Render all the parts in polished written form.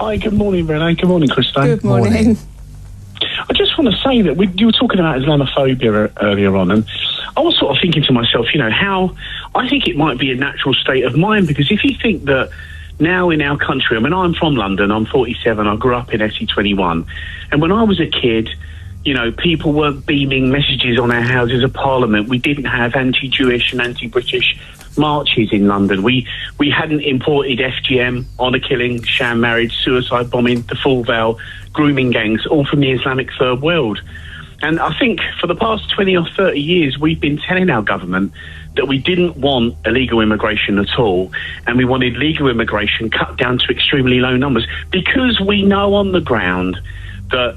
Hi, good morning, Renee. Good morning, Christine. Good morning. I just want to say that you were talking about Islamophobia earlier on, and I was sort of thinking to myself, how I think it might be a natural state of mind, because if you think that now in our country, I mean, I'm from London, I'm 47, I grew up in SE21, and when I was a kid, people weren't beaming messages on our Houses of Parliament. We didn't have anti-Jewish and anti-British marches in London. We hadn't imported FGM, honour killing, sham marriage, suicide bombing, the full veil, grooming gangs, all from the Islamic third world. And I think for the past 20 or 30 years, we've been telling our government that we didn't want illegal immigration at all, and we wanted legal immigration cut down to extremely low numbers, because we know on the ground that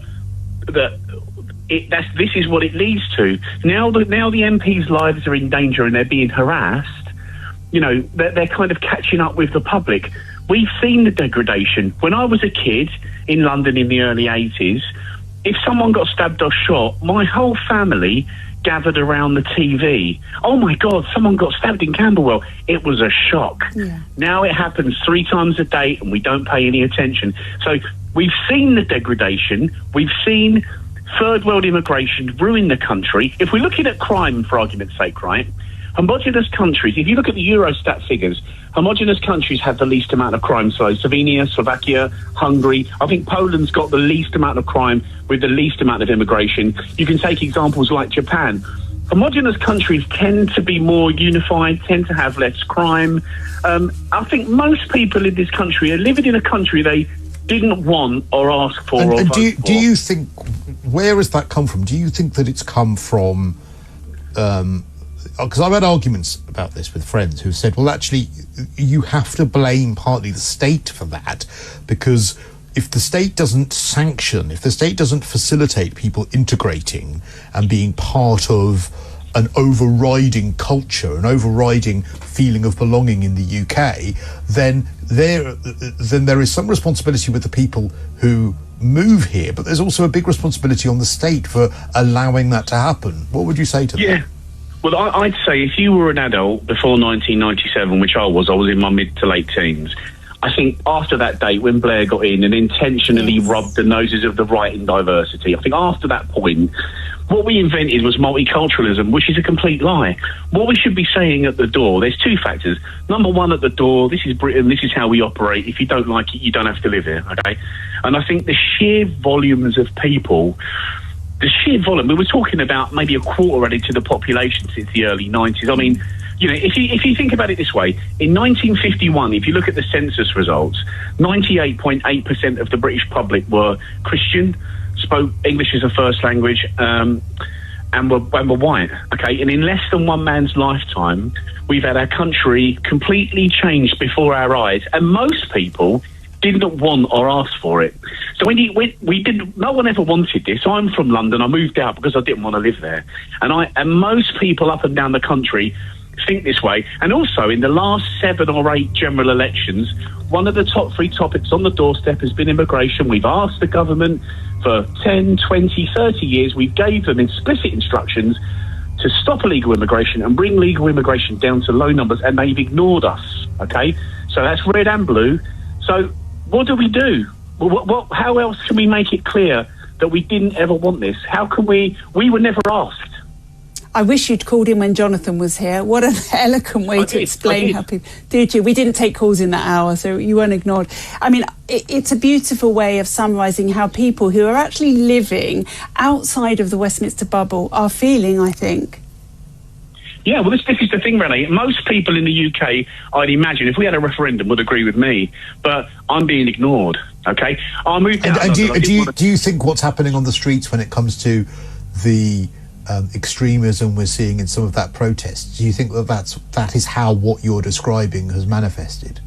this is what it leads to. Now the MPs' lives are in danger and they're being harassed. They're kind of catching up with the public. We've seen the degradation. When I was a kid in London in the early 80s, if someone got stabbed or shot, my whole family gathered around the TV. Oh my God, someone got stabbed in Camberwell. It was a shock. Yeah. Now it happens 3 times a day and we don't pay any attention. So we've seen the degradation. We've seen third world immigration ruin the country. If we're looking at crime, for argument's sake, right? Homogenous countries, if you look at the Eurostat figures, homogenous countries have the least amount of crime. So Slovenia, Slovakia, Hungary. I think Poland's got the least amount of crime with the least amount of immigration. You can take examples like Japan. Homogenous countries tend to be more unified, tend to have less crime. I think most people in this country are living in a country they didn't want or ask for or vote for. Do you think, where has that come from? Do you think that it's come from... because I've had arguments about this with friends who said, well, actually, you have to blame partly the state for that, because if the state doesn't sanction, if the state doesn't facilitate people integrating and being part of an overriding culture, an overriding feeling of belonging in the UK, then there is some responsibility with the people who move here, but there's also a big responsibility on the state for allowing that to happen. What would you say to that? Well, I'd say if you were an adult before 1997, which I was in my mid to late teens, I think after that date when Blair got in and intentionally rubbed the noses of the right in diversity, I think after that point, what we invented was multiculturalism, which is a complete lie. What we should be saying at the door, there's 2 factors. Number 1, at the door, this is Britain, this is how we operate. If you don't like it, you don't have to live here, okay? And I think the sheer volumes of people... we were talking about maybe a quarter added to the population since the early 90s. I mean, if you think about it this way, in 1951, if you look at the census results, 98.8% of the British public were Christian, spoke English as a first language, and were white. Okay, and in less than one man's lifetime, we've had our country completely changed before our eyes, and most people didn't want or ask for it. So we didn't. No one ever wanted this. I'm from London. I moved out because I didn't want to live there. And most people up and down the country think this way. And also, in the last 7 or 8 general elections, one of the top 3 topics on the doorstep has been immigration. We've asked the government for 10, 20, 30 years. We gave them explicit instructions to stop illegal immigration and bring legal immigration down to low numbers, and they've ignored us. Okay, so that's red and blue. So what do we do? How else can we make it clear that we didn't ever want this? How can we were never asked. I wish you'd called in when Jonathan was here. What an eloquent way to explain how people... Did you? We didn't take calls in that hour, so you weren't ignored. I mean, it's a beautiful way of summarising how people who are actually living outside of the Westminster bubble are feeling, I think. Yeah, well, this is the thing, Renee. Most people in the UK, I'd imagine, if we had a referendum, would agree with me. But I'm being ignored, OK? I moved out... And do you think what's happening on the streets when it comes to the... extremism we're seeing in some of that protest, do you think that is how what you're describing has manifested?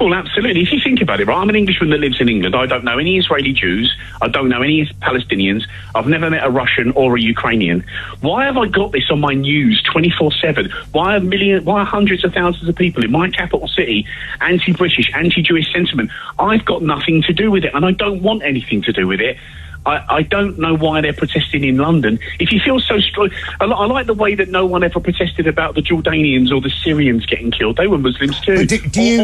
Well, absolutely. If you think about it, right, I'm an Englishman that lives in England. I don't know any Israeli Jews. I don't know any Palestinians. I've never met a Russian or a Ukrainian. Why have I got this on my news 24/7? Why are hundreds of thousands of people in my capital city anti-British, anti-Jewish sentiment? I've got nothing to do with it, and I don't want anything to do with it. I don't know why they're protesting in London. If you feel so strong, I like the way that no one ever protested about the Jordanians or the Syrians getting killed. They were Muslims too. Do